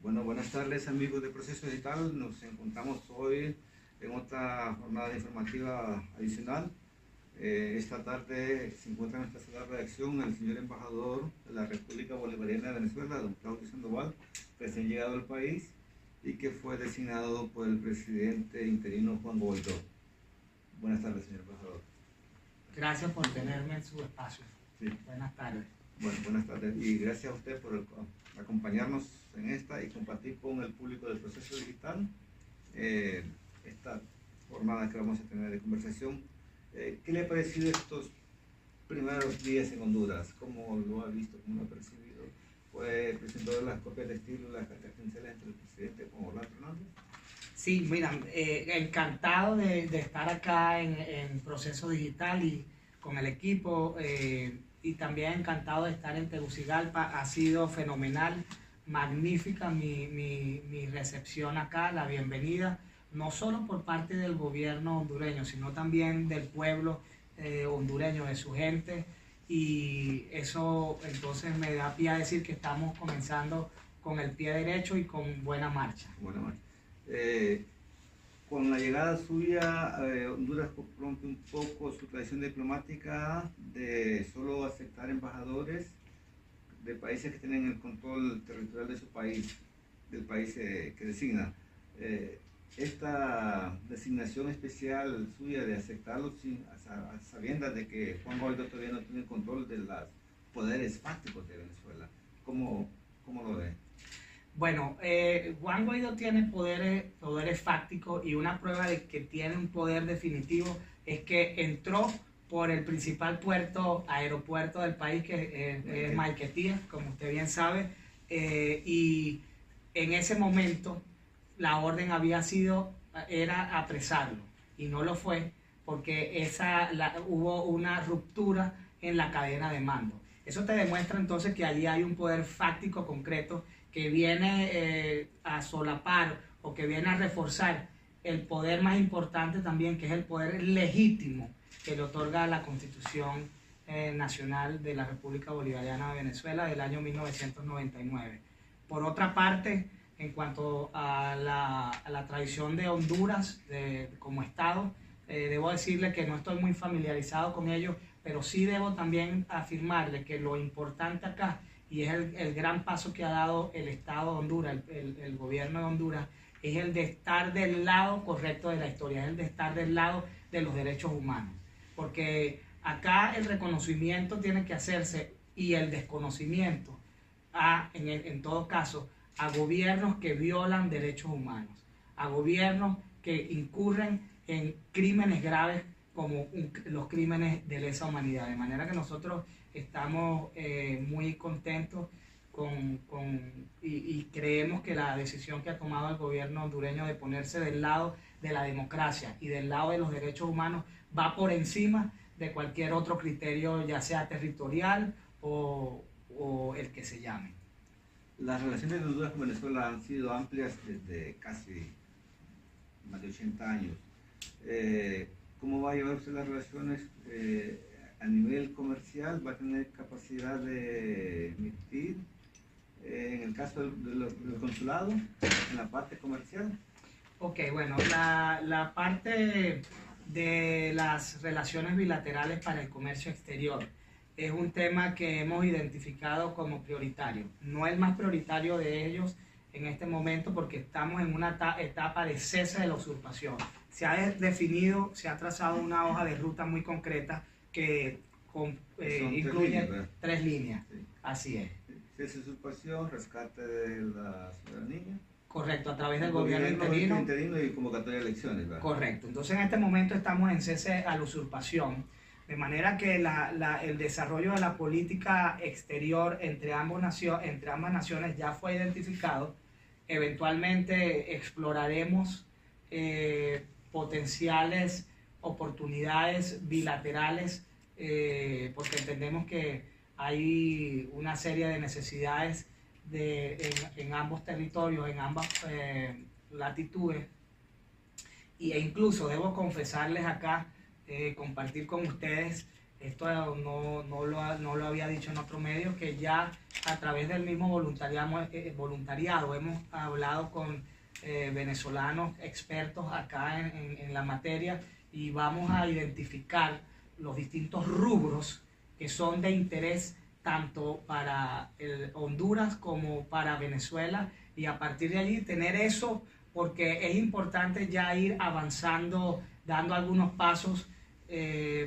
Bueno, buenas tardes amigos de Proceso Digital. Nos encontramos hoy en otra jornada informativa adicional. Esta tarde se encuentra en nuestra sala de redacción el señor embajador de la República Bolivariana de Venezuela, don Claudio Sandoval, recién llegado al país y que fue designado por el presidente interino Juan Guaidó. Buenas tardes, señor embajador. Gracias por tenerme en su espacio. Sí. Buenas tardes. Bueno, buenas tardes y gracias a usted por acompañarnos en esta y compartir con el público del Proceso Digital esta jornada que vamos a tener de conversación. ¿Qué le ha parecido estos primeros días en Honduras? ¿Cómo lo ha visto? ¿Cómo lo ha percibido? ¿Fue presentó las copias de estilo, las cartas credenciales entre el presidente con Orlando Hernández? Sí, mira, encantado de estar acá en Proceso Digital y con el equipo y también encantado de estar en Tegucigalpa. Ha sido fenomenal, magnífica mi recepción acá, la bienvenida, no solo por parte del gobierno hondureño, sino también del pueblo hondureño, de su gente, y eso entonces me da pie a decir que estamos comenzando con el pie derecho y con buena marcha. Buena marcha. Con la llegada suya, Honduras rompe un poco su tradición diplomática de solo aceptar embajadores de países que tienen el control territorial de su país, del país que designa. Esta designación especial suya de aceptarlos a sabiendas de que Juan Guaidó todavía no tiene control de los poderes fácticos de Venezuela, ¿cómo lo ve? Bueno, Juan Guaidó tiene poderes fácticos, y una prueba de que tiene un poder definitivo es que entró por el principal aeropuerto del país, que es Maiquetía, como usted bien sabe, y en ese momento la orden era apresarlo, y no lo fue porque hubo una ruptura en la cadena de mando. Eso te demuestra entonces que allí hay un poder fáctico concreto que viene a solapar o que viene a reforzar el poder más importante también, que es el poder legítimo que le otorga la Constitución Nacional de la República Bolivariana de Venezuela del año 1999. Por otra parte, en cuanto a la tradición de Honduras como Estado, debo decirle que no estoy muy familiarizado con ello, pero sí debo también afirmarle que lo importante acá, y es el gran paso que ha dado el Estado de Honduras, el gobierno de Honduras, es el de estar del lado correcto de la historia, es el de estar del lado de los derechos humanos. Porque acá el reconocimiento tiene que hacerse, y el desconocimiento, en todo caso, a gobiernos que violan derechos humanos, a gobiernos que incurren en crímenes graves como los crímenes de lesa humanidad. De manera que nosotros estamos muy contentos y creemos que la decisión que ha tomado el gobierno hondureño de ponerse del lado de la democracia y del lado de los derechos humanos va por encima de cualquier otro criterio, ya sea territorial o el que se llame. Las relaciones de Honduras con Venezuela han sido amplias desde casi más de 80 años. ¿Cómo va a llevar usted las relaciones a nivel comercial? ¿Va a tener capacidad de emitir en el caso del consulado, en la parte comercial? Ok, bueno, la parte de las relaciones bilaterales para el comercio exterior es un tema que hemos identificado como prioritario. No el más prioritario de ellos en este momento, porque estamos en una etapa de cese de la usurpación. Se ha definido, se ha trazado una hoja de ruta muy concreta que incluye tres líneas. Sí. Así es. Cese de usurpación, rescate de la ciudadanía. Correcto, a través del gobierno interino y convocatoria de elecciones, ¿verdad? Correcto. Entonces en este momento estamos en cese a la usurpación, de manera que el desarrollo de la política exterior entre ambas naciones ya fue identificado. Eventualmente exploraremos potenciales oportunidades bilaterales, porque entendemos que hay una serie de necesidades en ambos territorios, en ambas latitudes, e incluso debo confesarles acá, compartir con ustedes esto no lo había dicho en otro medio, que ya a través del mismo voluntariado hemos hablado con venezolanos expertos acá en la materia y vamos a identificar los distintos rubros que son de interés tanto para Honduras como para Venezuela, y a partir de allí tener eso, porque es importante ya ir avanzando, dando algunos pasos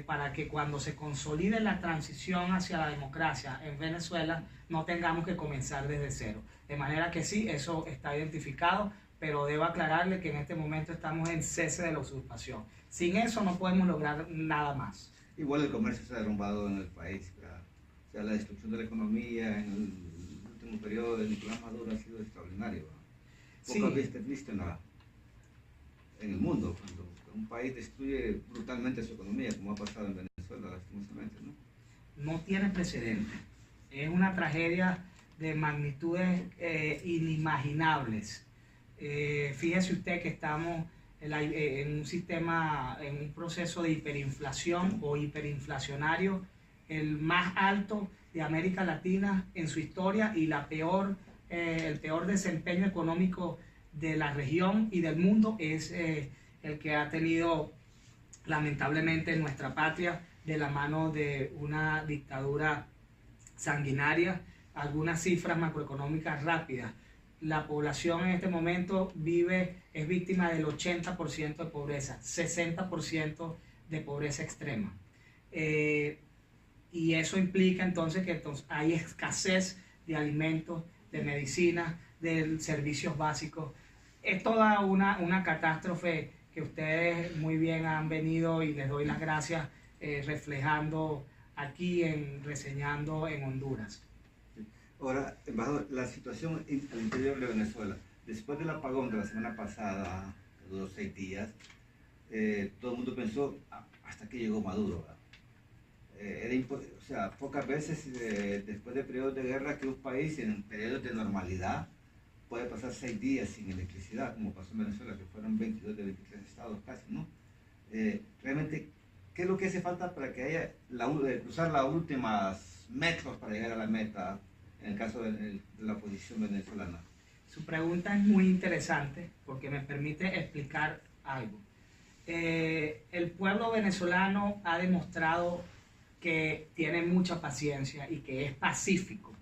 para que cuando se consolide la transición hacia la democracia en Venezuela no tengamos que comenzar desde cero. De manera que sí, eso está identificado, pero debo aclararle que en este momento estamos en cese de la usurpación. Sin eso no podemos lograr nada más. Igual el comercio se ha derrumbado en el país, ¿verdad? O sea, la destrucción de la economía en el último periodo de Nicolás Maduro ha sido extraordinario, ¿verdad? Pocas veces visto en el mundo, cuando un país destruye brutalmente su economía, como ha pasado en Venezuela, lastimosamente, ¿no? No tiene precedente. Es una tragedia de magnitudes inimaginables. Fíjese usted que estamos en un sistema, en un proceso de hiperinflación o hiperinflacionario, el más alto de América Latina en su historia y el peor desempeño económico de la región y del mundo es el que ha tenido lamentablemente nuestra patria de la mano de una dictadura sanguinaria. Algunas cifras macroeconómicas rápidas. La población en este momento es víctima del 80% de pobreza, 60% de pobreza extrema. Y eso implica entonces que hay escasez de alimentos, de medicinas, de servicios básicos. Es toda una catástrofe que ustedes muy bien han venido, y les doy las gracias, reflejando aquí, reseñando en Honduras. Ahora, embajador, la situación al interior de Venezuela, después del apagón de la semana pasada, que duró 6 días, todo el mundo pensó, hasta que llegó Maduro, ¿verdad? O sea, pocas veces después de periodos de guerra que un país en periodos de normalidad puede pasar 6 días sin electricidad, como pasó en Venezuela, que fueron 22 de 23 estados casi, ¿no? Realmente, ¿qué es lo que hace falta para que haya cruzar las últimas metros para llegar a la meta en el caso de la oposición venezolana? Su pregunta es muy interesante porque me permite explicar algo. El pueblo venezolano ha demostrado que tiene mucha paciencia y que es pacífico.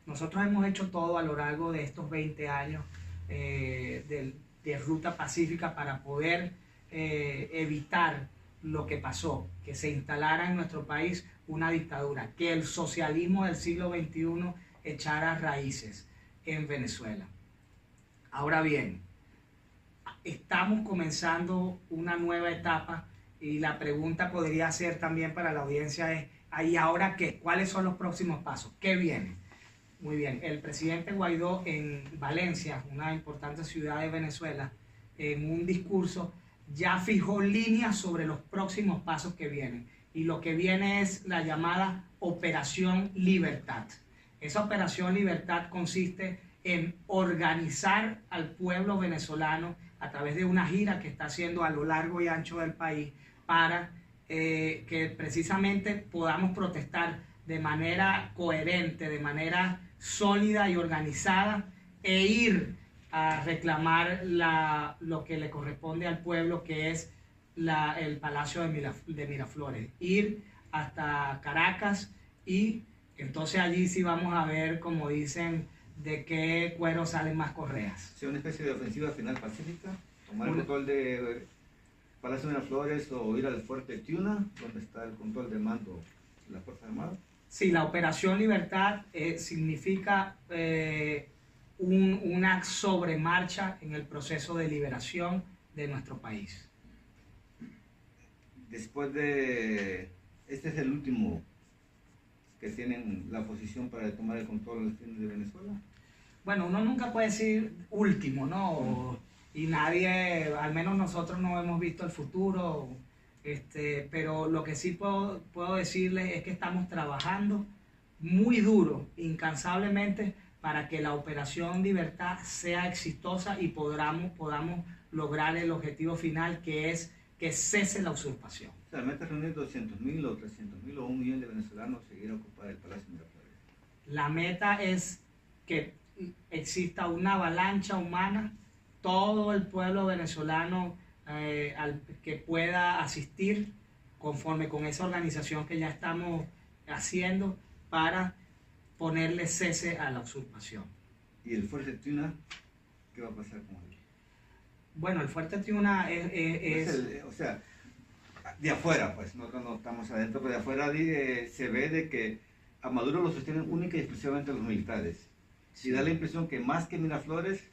Nosotros hemos hecho todo a lo largo de estos 20 años de ruta pacífica para poder evitar lo que pasó, que se instalara en nuestro país una dictadura, que el socialismo del siglo XXI echara raíces en Venezuela. Ahora bien, estamos comenzando una nueva etapa y la pregunta podría ser también para la audiencia es, ¿y ahora qué? ¿Cuáles son los próximos pasos? ¿Qué viene? Muy bien, el presidente Guaidó en Valencia, una importante ciudad de Venezuela, en un discurso ya fijó líneas sobre los próximos pasos que vienen. Y lo que viene es la llamada Operación Libertad. Esa Operación Libertad consiste en organizar al pueblo venezolano a través de una gira que está haciendo a lo largo y ancho del país para que precisamente podamos protestar de manera coherente, de manera sólida y organizada, e ir a reclamar lo que le corresponde al pueblo, que es el Palacio de Miraflores. Ir hasta Caracas y entonces allí sí vamos a ver, como dicen, de qué cuero salen más correas. ¿Sea una especie de ofensiva final pacífica? ¿Tomar el control de Palacio de Miraflores o ir al Fuerte Tiuna, donde está el control de mando de las Fuerzas Armadas? Sí, la Operación Libertad significa una sobremarcha en el proceso de liberación de nuestro país. Después de... Este es el último que tienen la oposición para tomar el control de Venezuela. Bueno, uno nunca puede decir último, ¿no? Y nadie, al menos nosotros no hemos visto el futuro, pero lo que sí puedo decirles es que estamos trabajando muy duro, incansablemente, para que la Operación Libertad sea exitosa y podamos lograr el objetivo final, que es que cese la usurpación. O sea, la meta es reunir 200.000 o 300.000 o 1 millón de venezolanos seguir a ocupar el Palacio Miraflores. La meta es que exista una avalancha humana, todo el pueblo venezolano que pueda asistir conforme con esa organización que ya estamos haciendo para ponerle cese a la usurpación. ¿Y el Fuerte Tiuna, qué va a pasar con él? Bueno, el Fuerte Tiuna o sea, de afuera, pues nosotros no estamos adentro, pero de afuera se ve de que a Maduro lo sostienen única y exclusivamente los militares. Sí. Y da la impresión que más que Miraflores,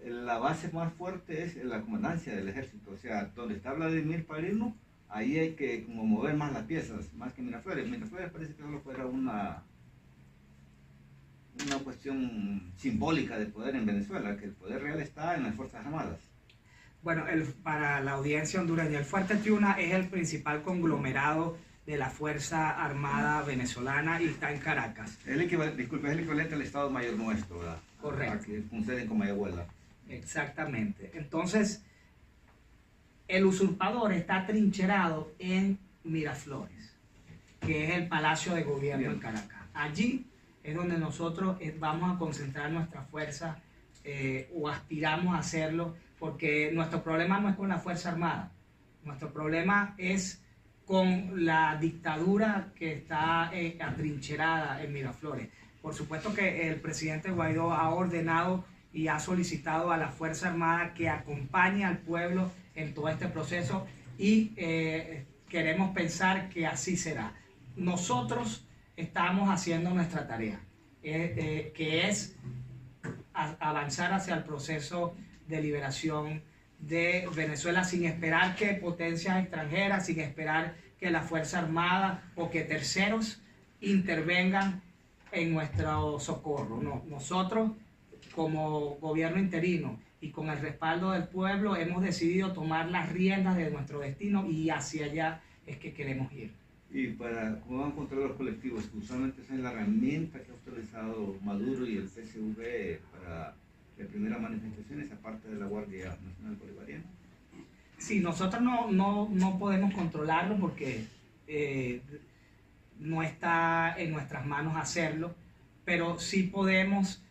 la base más fuerte es la comandancia del ejército. O sea, donde está Vladimir Padrino, ahí hay que como mover más las piezas, más que Miraflores. Miraflores parece que solo fuera una cuestión simbólica de poder en Venezuela, que el poder real está en las Fuerzas Armadas. Bueno, para la audiencia hondureña, el Fuerte Tiuna es el principal conglomerado de la Fuerza Armada venezolana y está en Caracas. Es el equivalente al Estado Mayor nuestro, ¿verdad? Correcto. Que funcionen con Mayagüela. Exactamente. Entonces, el usurpador está trincherado en Miraflores, que es el Palacio de Gobierno en Caracas. Allí es donde nosotros vamos a concentrar nuestra fuerza o aspiramos a hacerlo, porque nuestro problema no es con la Fuerza Armada, nuestro problema es con la dictadura que está atrincherada en Miraflores. Por supuesto que el presidente Guaidó ha ordenado y ha solicitado a la Fuerza Armada que acompañe al pueblo en todo este proceso y queremos pensar que así será. Nosotros estamos haciendo nuestra tarea, que es avanzar hacia el proceso de liberación de Venezuela sin esperar que potencias extranjeras, sin esperar que la Fuerza Armada o que terceros intervengan en nuestro socorro. No, nosotros como gobierno interino y con el respaldo del pueblo hemos decidido tomar las riendas de nuestro destino y hacia allá es que queremos ir. ¿Y cómo van a controlar los colectivos? Usualmente esa es la herramienta que ha utilizado Maduro y el PSV para las primeras manifestaciones, aparte de la Guardia Nacional Bolivariana. Sí, nosotros no podemos controlarlo porque no está en nuestras manos hacerlo, pero sí podemos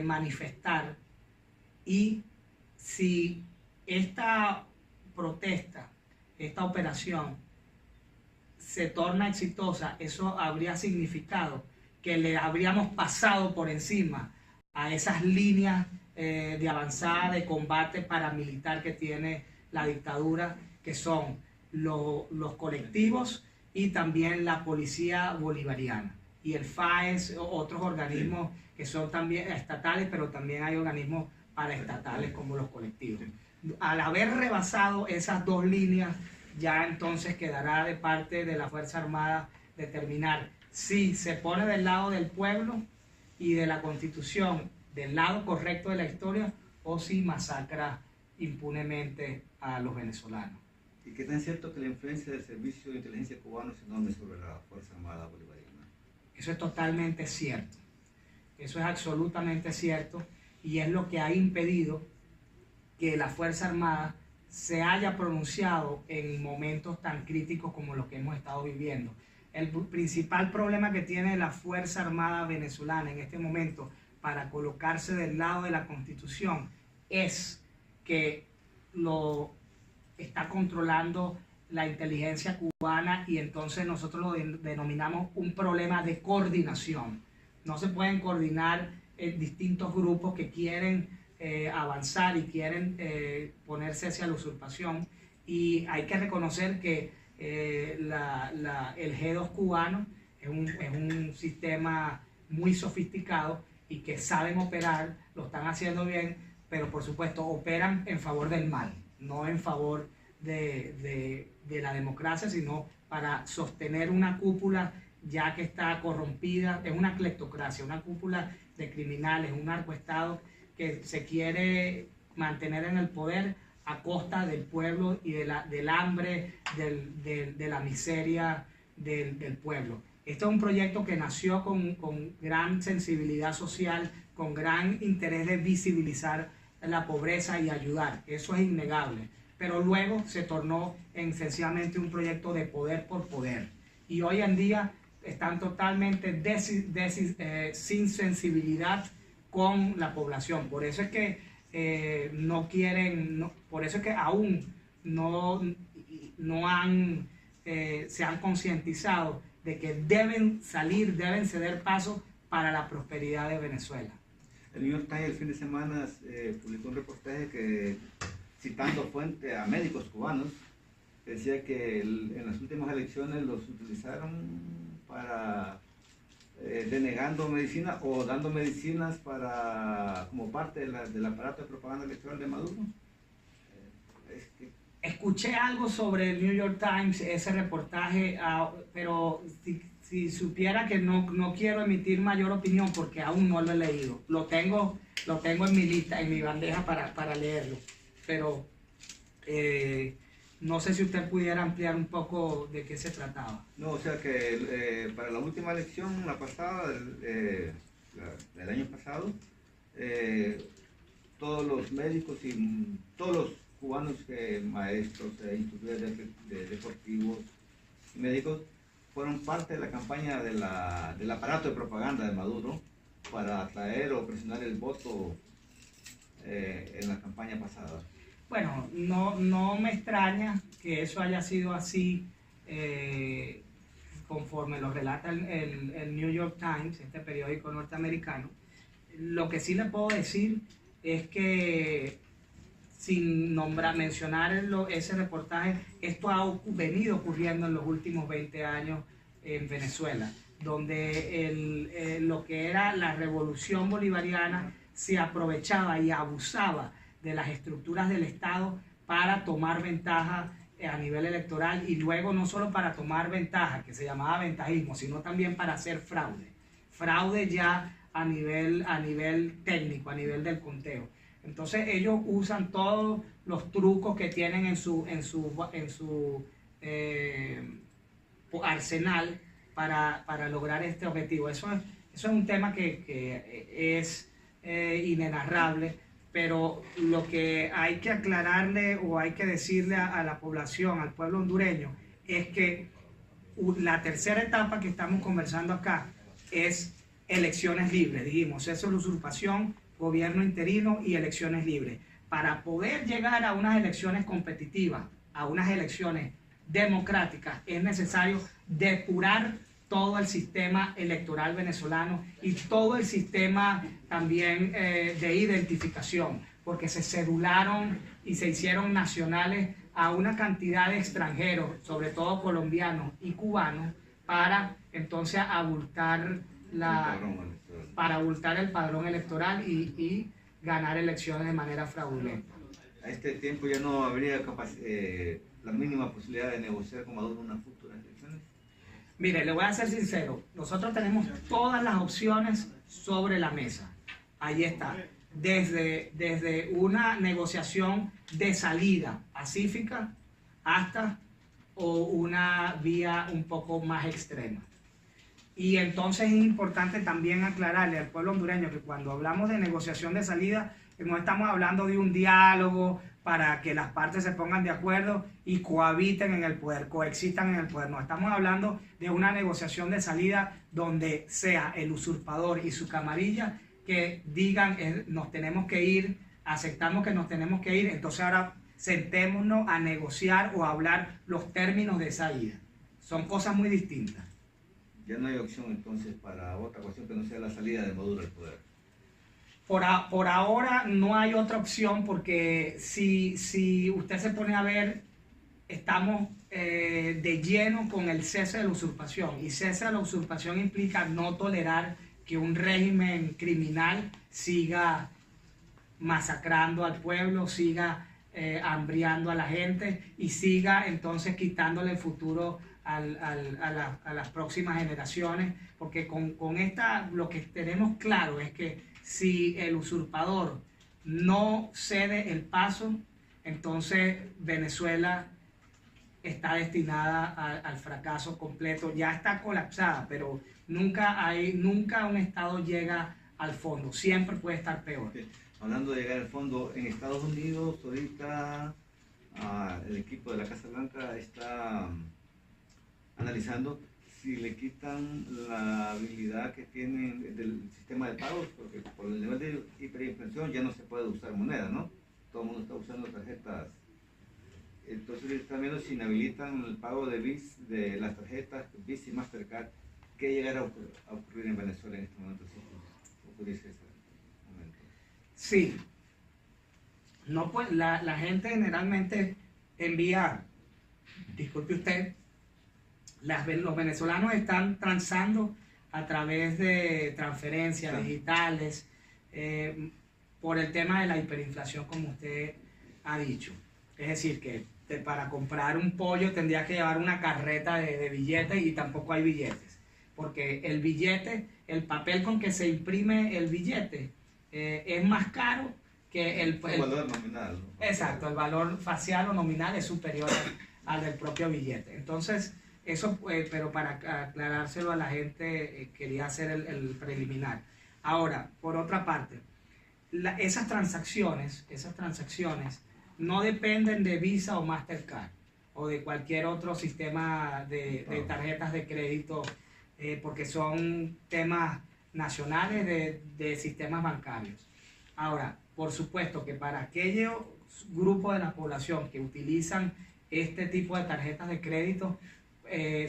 manifestar, y si esta protesta, esta operación se torna exitosa, eso habría significado que le habríamos pasado por encima a esas líneas de avanzada de combate paramilitar que tiene la dictadura, que son los colectivos y también la policía bolivariana y el FAES, otros organismos que son también estatales, pero también hay organismos paraestatales como los colectivos. Al haber rebasado esas dos líneas, ya entonces quedará de parte de la Fuerza Armada determinar si se pone del lado del pueblo y de la Constitución, del lado correcto de la historia, o si masacra impunemente a los venezolanos. ¿Y qué tan cierto que la influencia del Servicio de Inteligencia cubano es enorme sobre la Fuerza Armada bolivariana? Eso es totalmente cierto. Eso es absolutamente cierto, y es lo que ha impedido que la Fuerza Armada se haya pronunciado en momentos tan críticos como los que hemos estado viviendo. El principal problema que tiene la Fuerza Armada venezolana en este momento para colocarse del lado de la Constitución es que lo está controlando la inteligencia cubana, y entonces nosotros lo denominamos un problema de coordinación. No se pueden coordinar distintos grupos que quieren avanzar y quieren ponerse hacia la usurpación, y hay que reconocer que el G2 cubano es un sistema muy sofisticado y que saben operar, lo están haciendo bien, pero por supuesto operan en favor del mal, no en favor de la democracia, sino para sostener una cúpula ya que está corrompida. Es una cleptocracia, una cúpula de criminales, un narcoestado que se quiere mantener en el poder a costa del pueblo y del hambre, de la miseria del pueblo. Este es un proyecto que nació con gran sensibilidad social, con gran interés de visibilizar la pobreza y ayudar. Eso es innegable. pero luego se tornó en sencillamente un proyecto de poder por poder. Y hoy en día están totalmente sin sensibilidad con la población. Por eso es que no quieren, por eso es que aún no han, se han concientizado de que deben ceder paso para la prosperidad de Venezuela. El New York Times el fin de semana publicó un reportaje que, citando fuente a médicos cubanos, decía que en las últimas elecciones los utilizaron para denegando medicina o dando medicinas como parte del aparato de propaganda electoral de Maduro. Escuché algo sobre el New York Times, ese reportaje, pero si supiera que no quiero emitir mayor opinión porque aún no lo he leído. Lo tengo en mi lista, en mi bandeja para leerlo, pero no sé si usted pudiera ampliar un poco de qué se trataba. No, o sea que para la última elección, la pasada, del año pasado, todos los médicos y todos los cubanos, maestros, instructores deportivos y médicos, fueron parte de la campaña del aparato de propaganda de Maduro para atraer o presionar el voto en la campaña pasada. Bueno, no me extraña que eso haya sido así, conforme lo relata el New York Times, este periódico norteamericano. Lo que sí le puedo decir es que, sin mencionar ese reportaje, esto ha venido ocurriendo en los últimos 20 años en Venezuela, donde lo que era la revolución bolivariana se aprovechaba y abusaba de las estructuras del Estado para tomar ventaja a nivel electoral, y luego no solo para tomar ventaja, que se llamaba ventajismo, sino también para hacer fraude ya a nivel técnico, a nivel del conteo. Entonces ellos usan todos los trucos que tienen en su arsenal para lograr este objetivo. Eso es un tema que es inenarrable, pero lo que hay que aclararle o hay que decirle a la población, al pueblo hondureño, es que la tercera etapa que estamos conversando acá es elecciones libres. Dijimos, eso es la usurpación, gobierno interino y elecciones libres. Para poder llegar a unas elecciones competitivas, a unas elecciones democráticas, es necesario depurar todo el sistema electoral venezolano y todo el sistema también de identificación, porque se cedularon y se hicieron nacionales a una cantidad de extranjeros, sobre todo colombianos y cubanos, para entonces abultar el padrón electoral y ganar elecciones de manera fraudulenta. A este tiempo ya no habría la mínima posibilidad de negociar con Maduro unas futuras elecciones. Mire, le voy a ser sincero, nosotros tenemos todas las opciones sobre la mesa. Ahí está, desde una negociación de salida pacífica hasta una vía un poco más extrema. Y entonces es importante también aclararle al pueblo hondureño que cuando hablamos de negociación de salida, no estamos hablando de un diálogo para que las partes se pongan de acuerdo y cohabiten en el poder, coexistan en el poder. No, estamos hablando de una negociación de salida donde sea el usurpador y su camarilla que digan nos tenemos que ir, aceptamos que nos tenemos que ir, entonces ahora sentémonos a negociar o a hablar los términos de esa ida. Son cosas muy distintas. Ya no hay opción entonces para otra cuestión que no sea la salida de Maduro al poder. Por ahora no hay otra opción, porque si usted se pone a ver, estamos de lleno con el cese de la usurpación, y cese de la usurpación implica no tolerar que un régimen criminal siga masacrando al pueblo, siga hambriando a la gente y siga entonces quitándole el futuro a las próximas generaciones, porque con esta lo que tenemos claro es que si el usurpador no cede el paso, entonces Venezuela está destinada al fracaso completo. Ya está colapsada, pero nunca un Estado llega al fondo, siempre puede estar peor. Hablando de llegar al fondo, en Estados Unidos ahorita el equipo de la Casa Blanca está analizando si le quitan la habilidad que tienen del sistema de pagos, porque por el nivel de hiperinflación ya no se puede usar moneda, ¿no? Todo el mundo está usando tarjetas. Entonces están viendo si inhabilitan el pago de las tarjetas Visa y Mastercard, ¿qué llegará a ocurrir en Venezuela en este momento? Si ocurriese ese momento. Sí, no, pues la gente generalmente envía, disculpe usted, los venezolanos están transando a través de transferencias digitales por el tema de la hiperinflación, como usted ha dicho. Es decir, que para comprar un pollo tendría que llevar una carreta de billetes y tampoco hay billetes. Porque el billete, el papel con que se imprime el billete es más caro que el valor nominal, ¿no? Exacto, el valor facial o nominal es superior al del propio billete. Entonces, eso, pero para aclarárselo a la gente, quería hacer el preliminar. Ahora, por otra parte, esas transacciones no dependen de Visa o Mastercard o de cualquier otro sistema de tarjetas de crédito, porque son temas nacionales de sistemas bancarios. Ahora, por supuesto que para aquellos grupos de la población que utilizan este tipo de tarjetas de crédito,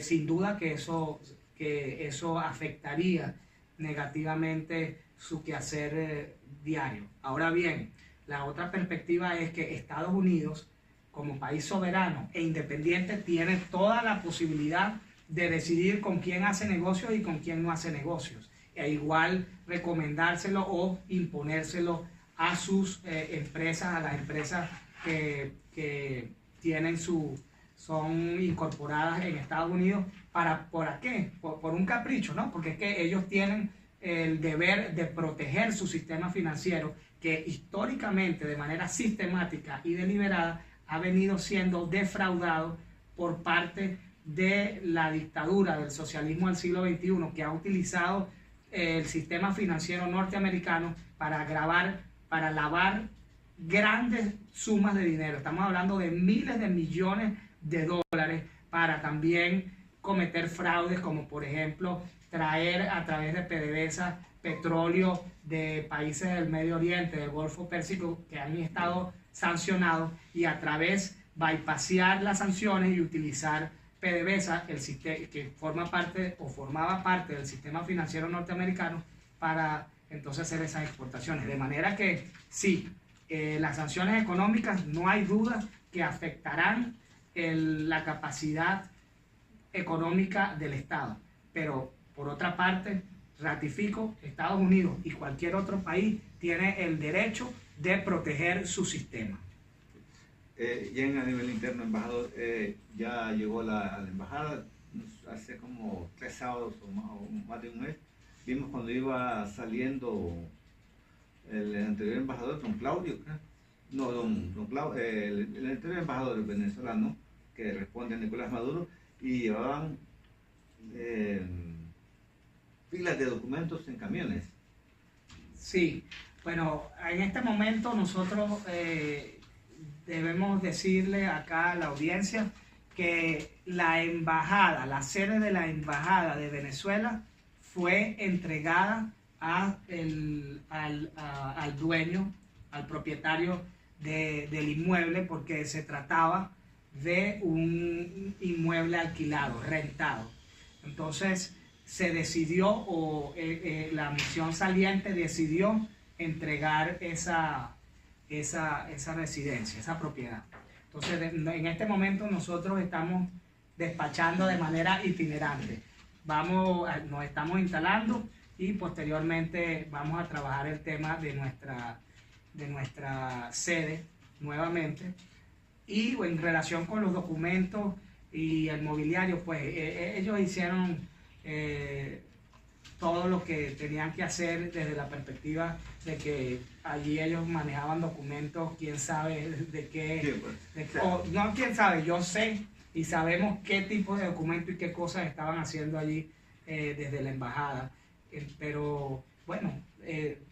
sin duda que eso afectaría negativamente su quehacer diario. Ahora bien, la otra perspectiva es que Estados Unidos, como país soberano e independiente, tiene toda la posibilidad de decidir con quién hace negocios y con quién no hace negocios. E igual recomendárselo o imponérselo a sus empresas, a las empresas que tienen son incorporadas en Estados Unidos. ¿Por qué? Por un capricho, ¿no? Porque es que ellos tienen el deber de proteger su sistema financiero, que históricamente, de manera sistemática y deliberada, ha venido siendo defraudado por parte de la dictadura del socialismo del siglo XXI, que ha utilizado el sistema financiero norteamericano para lavar grandes sumas de dinero. Estamos hablando de miles de millones de dólares para también cometer fraudes, como por ejemplo traer a través de PDVSA petróleo de países del Medio Oriente, del Golfo Pérsico, que han estado sancionados, y a través bypassear las sanciones y utilizar PDVSA, que formaba parte del sistema financiero norteamericano, para entonces hacer esas exportaciones. De manera que sí, las sanciones económicas no hay duda que afectarán la capacidad económica del Estado, pero por otra parte, ratifico, Estados Unidos y cualquier otro país tiene el derecho de proteger su sistema. Ya a nivel interno, embajador, ya llegó a la embajada hace como 3 sábados o más de un mes. Vimos cuando iba saliendo el anterior embajador, don Claudio, no, don Claudio, el anterior embajador venezolano que responde a Nicolás Maduro, y llevaban filas de documentos en camiones. Sí, bueno, en este momento nosotros debemos decirle acá a la audiencia que la sede de la embajada de Venezuela fue entregada al dueño, al propietario del inmueble, porque se trataba de un inmueble alquilado, rentado. Entonces se decidió, la misión saliente decidió entregar esa residencia, esa propiedad. Entonces, en este momento nosotros estamos despachando de manera itinerante. Nos estamos instalando y posteriormente vamos a trabajar el tema de nuestra sede nuevamente. Y en relación con los documentos y el mobiliario, pues ellos hicieron todo lo que tenían que hacer desde la perspectiva de que allí ellos manejaban documentos, quién sabe de qué, no quién sabe, yo sé y sabemos qué tipo de documentos y qué cosas estaban haciendo allí desde la embajada, pero bueno,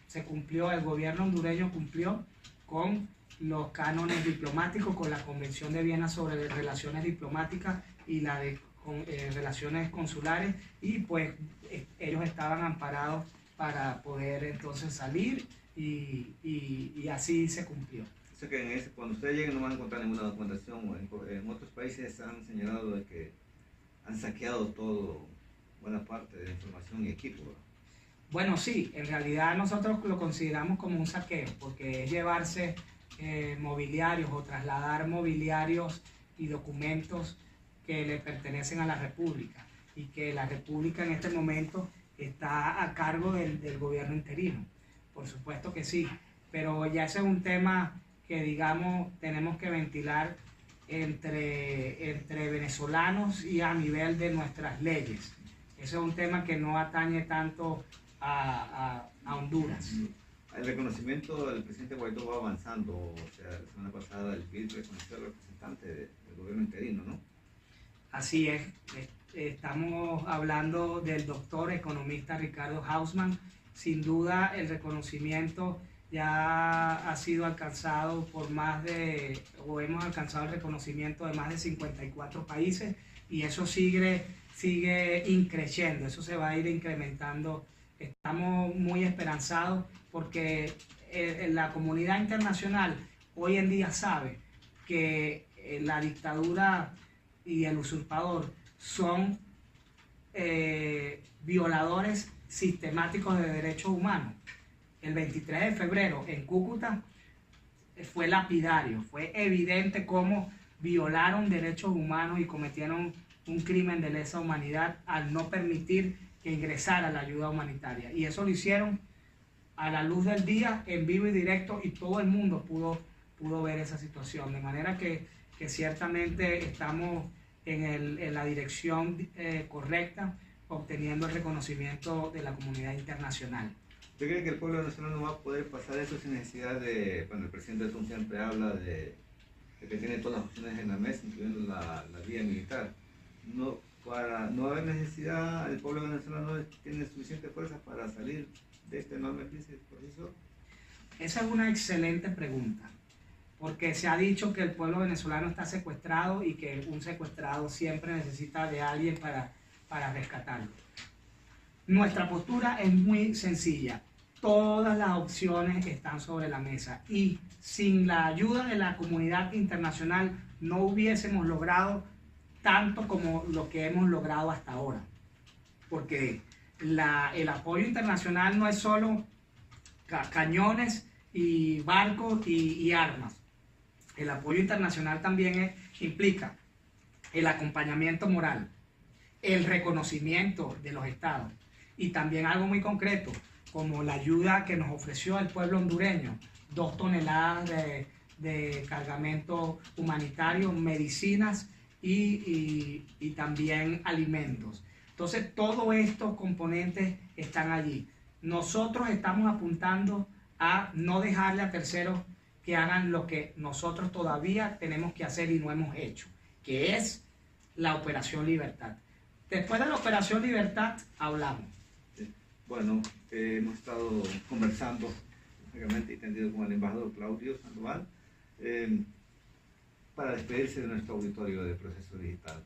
se cumplió, el gobierno hondureño cumplió con los cánones diplomáticos con la Convención de Viena sobre relaciones diplomáticas y la de relaciones consulares, y pues ellos estaban amparados para poder entonces salir y así se cumplió. O sea que cuando ustedes lleguen no van a encontrar ninguna documentación. En otros países han señalado de que han saqueado todo, buena parte de la información y equipo, ¿verdad? Bueno, sí, en realidad nosotros lo consideramos como un saqueo, porque es llevarse mobiliarios o trasladar mobiliarios y documentos que le pertenecen a la República, y que la República en este momento está a cargo del gobierno interino. Por supuesto que sí, pero ya ese es un tema que, digamos, tenemos que ventilar entre venezolanos y a nivel de nuestras leyes. Ese es un tema que no atañe tanto a Honduras. El reconocimiento del presidente Guaidó va avanzando. O sea, la semana pasada el BID reconoció al representante del gobierno interino, ¿no? Así es. Estamos hablando del doctor economista Ricardo Hausmann. Sin duda el reconocimiento ya ha sido alcanzado hemos alcanzado el reconocimiento de más de 54 países, y eso sigue increciendo, eso se va a ir incrementando. Estamos muy esperanzados porque la comunidad internacional hoy en día sabe que la dictadura y el usurpador son violadores sistemáticos de derechos humanos. El 23 de febrero en Cúcuta fue lapidario, fue evidente cómo violaron derechos humanos y cometieron un crimen de lesa humanidad al no permitir que ingresara la ayuda humanitaria. Y eso lo hicieron a la luz del día, en vivo y directo, y todo el mundo pudo ver esa situación. De manera que ciertamente estamos en la dirección correcta, obteniendo el reconocimiento de la comunidad internacional. ¿Usted cree que el pueblo venezolano va a poder pasar eso sin necesidad de, cuando el presidente Trump siempre habla de que tiene todas las opciones en la mesa, incluyendo la vía militar? Para no haber necesidad, el pueblo venezolano tiene suficiente fuerza para salir de este enorme crisis proceso. Esa es una excelente pregunta, porque se ha dicho que el pueblo venezolano está secuestrado y que un secuestrado siempre necesita de alguien para rescatarlo. Nuestra postura es muy sencilla. Todas las opciones están sobre la mesa, y sin la ayuda de la comunidad internacional no hubiésemos logrado tanto como lo que hemos logrado hasta ahora. Porque el apoyo internacional no es solo cañones y barcos y armas. El apoyo internacional también implica el acompañamiento moral, el reconocimiento de los estados, y también algo muy concreto, como la ayuda que nos ofreció el pueblo hondureño, 2 toneladas de cargamento humanitario, medicinas y también alimentos. Entonces, todos estos componentes están allí. Nosotros estamos apuntando a no dejarle a terceros que hagan lo que nosotros todavía tenemos que hacer y no hemos hecho, que es la Operación Libertad. Después de la Operación Libertad, hablamos. Bueno, hemos estado conversando y tendido con el embajador Claudio Sandoval para despedirse de nuestro auditorio de Proceso Digital.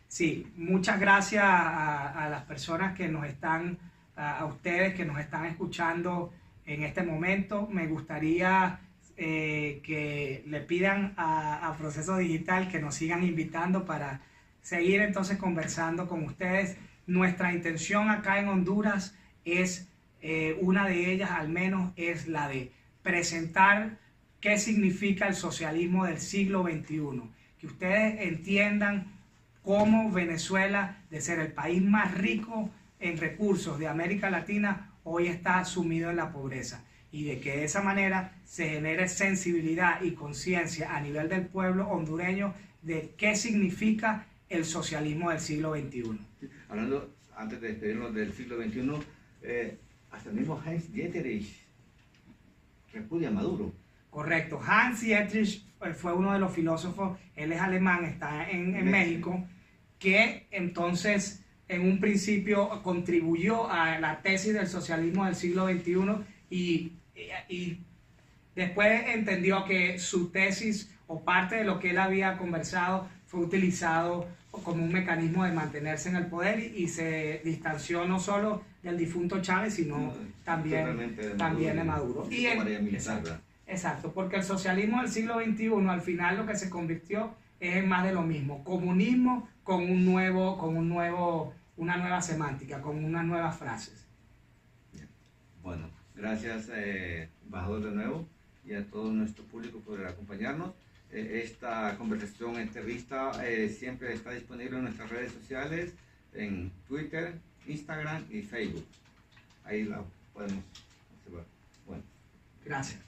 Sí, muchas gracias a las personas que nos están, a ustedes que nos están escuchando en este momento. Me gustaría que le pidan a Proceso Digital que nos sigan invitando para seguir entonces conversando con ustedes. Nuestra intención acá en Honduras es, una de ellas al menos, es la de presentar qué significa el socialismo del siglo XXI. Que ustedes entiendan cómo Venezuela, de ser el país más rico en recursos de América Latina, hoy está sumido en la pobreza. Y de que de esa manera se genere sensibilidad y conciencia a nivel del pueblo hondureño de qué significa el socialismo del siglo XXI. Hablando, antes de despedirnos del siglo XXI, hasta el mismo Hans Dietrich repudia a Maduro. Correcto. Hans Dietrich fue uno de los filósofos, él es alemán, está en México, que entonces en un principio contribuyó a la tesis del socialismo del siglo XXI y Después entendió que su tesis o parte de lo que él había conversado fue utilizado como un mecanismo de mantenerse en el poder y se distanció no solo del difunto Chávez, sino también de Maduro. Exacto, porque el socialismo del siglo XXI al final lo que se convirtió es en más de lo mismo, comunismo con una nueva semántica, con unas nuevas frases. Bueno, gracias embajador de nuevo y a todo nuestro público por acompañarnos. Esta conversación, entrevista siempre está disponible en nuestras redes sociales, en Twitter, Instagram y Facebook. Ahí la podemos observar. Bueno. Gracias.